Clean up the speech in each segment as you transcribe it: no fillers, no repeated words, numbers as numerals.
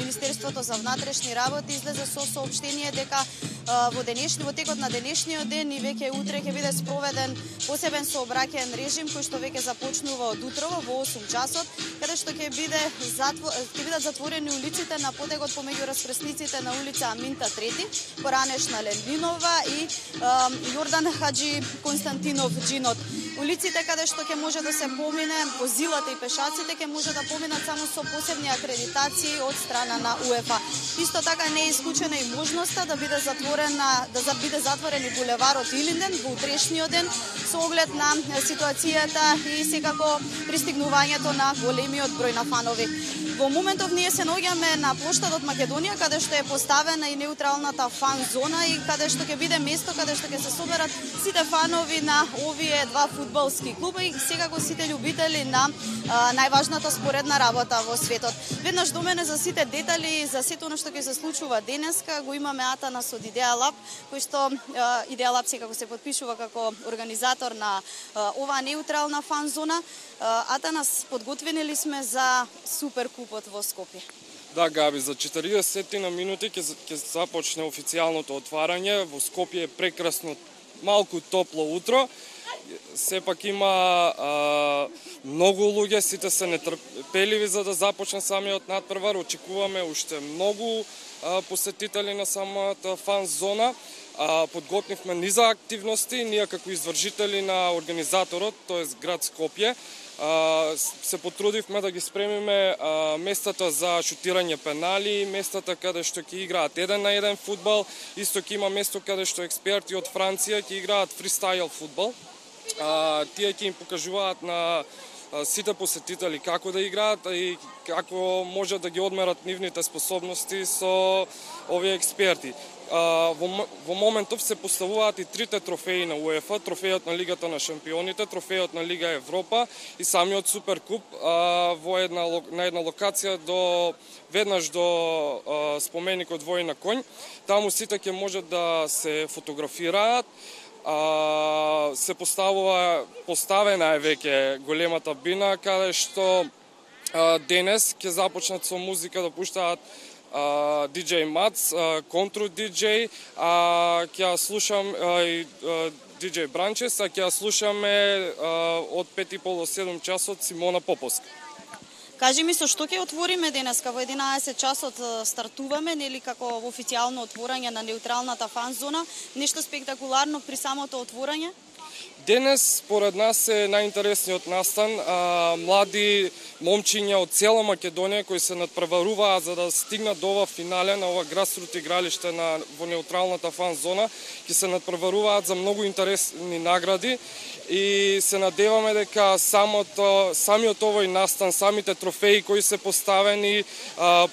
Министерството за внатрешни работи излезе со соопштение дека во текот на денешниот ден и веќе утре ќе биде спроведен посебен сообраќаен режим кој што веќе започнува од утрово во 8 часот, каде што ќе бидат затворени улиците на потегот помеѓу раскрсниците на улица Аминта III, поранешна Лендинова и Јордан Хаджи Константинов Джинот. Улиците каде што ќе може да се помине, возилата и пешаците ќе може да поминат само со посебни акредитации од страна на УЕФА. Исто така не е исклучена и можноста да биде затворен и булеварот Илинден во утрешниот ден со оглед на ситуацијата и секако пристигнувањето на големиот број на фанови. Во моментов ние се наоѓаме на плоштадот Македонија, каде што е поставена и неутралната фан зона и каде што ќе биде место каде што ќе се соберат сите фанови на овие два фудбалски клуба и секако сите љубители на најважната споредна работа во светот. Веднаш до мене за сите детали, за сето она што ќе се случува денеска, го имаме Атанас од Идеја Лаб, кој што Идеја Лаб секако се потпишува како организатор на оваа неутрална фан зона. Атанас, подготвени ли сме за Суперкупот во Скопје? Да, Габи, за 40 на минути ќе започне официјалното отварање. Во Скопје е прекрасно, малку топло утро. Сепак има многу луѓе, сите се нетрпеливи за да започне самиот натпревар. Очекуваме уште многу посетители на самата фан зона. Подготвивме низа активности, ние како извршители на организаторот, тоест град Скопје, се потрудивме да ги спремиме местата за шутирање пенали, местата каде што ќе играат 1 на 1 фудбал, исто ќе има место каде што експерти од Франција ќе играат фристайл фудбал. Тие ќе им покажуваат на сите посетители како да играат и како може да ги одмерат нивните способности со овие експерти. Во моментов се поставуваат и трите трофеи на УЕФА, трофејот на Лигата на шампионите, трофејот на Лига Европа и самиот Суперкуп на една локација веднаш до споменикот Војна Конј. Таму сите ќе можат да се фотографираат. Се поставена е веќе големата бина каде што денес ќе започнат со музика да пуштаат DJ Мац, Контру DJ, ќе слушам и DJ Бранчес, ќе слушаме од 5:30 до 7 часот Симона Поповска. Кажи ми, со што ќе отвориме денеска? Во 11 часот стартуваме, нели, како официјално отворање на неутралната фан зона. Нешто спектакуларно при самото отворање? Денес, според нас, е најинтересниот настан. Млади момчиња од цела Македонија кои се надпреваруваат за да стигнат до ова финале на ова грасрут игралиште во неутралната фан зона, ќе се надпреваруваат за многу интересни награди и се надеваме дека самиот овој настан, самите трофеи кои се поставени,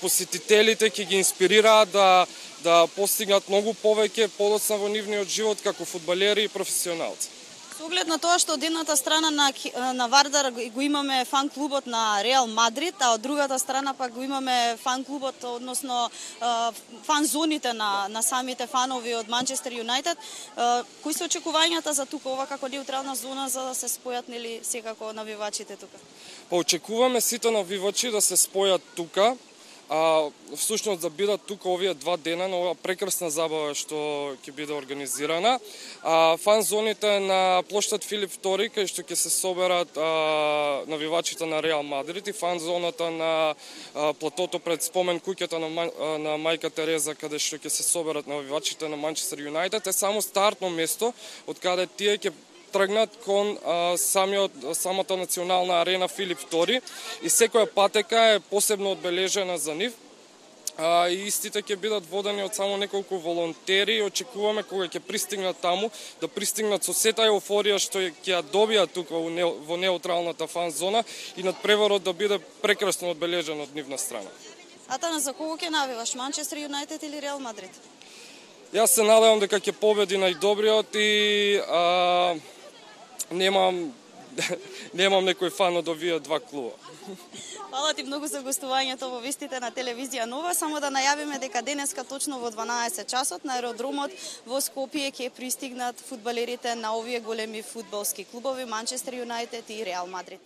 посетителите ќе ги инспирираат да постигнат многу повеќе подоцна во нивниот живот како фудбалери и професионалци. Со оглед на тоа што од едната страна на Вардар го имаме фан клубот на Реал Мадрид, а од другата страна пак го имаме фан клубот, односно фан зоните на самите фанови од Манчестер Юнайтед. Кои се очекувањата за тука, ова како неутрална зона, за да се спојат нели секако навивачите тука? Очекуваме сите навивачи да се спојат тука. Всушност да бидат тука овие 2 дена на оваа прекрасна забава што ќе биде организирана. Фан зоните на плоштад Филип II, кај што ќе се соберат навивачите на Реал Мадрид, и фан зоната на платото пред спомен куќата на мајка Тереза, каде што ќе се соберат навивачите на Манчестер Юнайтед, е само стартно место од каде тие ќе тргнат кон самата национална арена Филип II и секоја патека е посебно одбележена за нив. И истите ќе бидат водени од само неколку волонтери и очекуваме кога ќе пристигнат таму, да пристигнат со сета еуфорија што ќе ја добијат тука во неутралната фан зона и надпреварот да биде прекрасно одбележен од нивна страна. Атана, за кого ќе навиваш, Манчестер Юнайтед или Реал Мадрид? Јас се надевам дека ќе победи најдобриот и немам некој фан од овие 2 клуба. Фала ти многу за гостувањето во вестите на телевизија Нова. Само да најавиме дека денеска точно во 12 часот на аеродромот во Скопје ќе пристигнат фудбалерите на овие големи фудбалски клубови Манчестер Юнайтед и Реал Мадрид.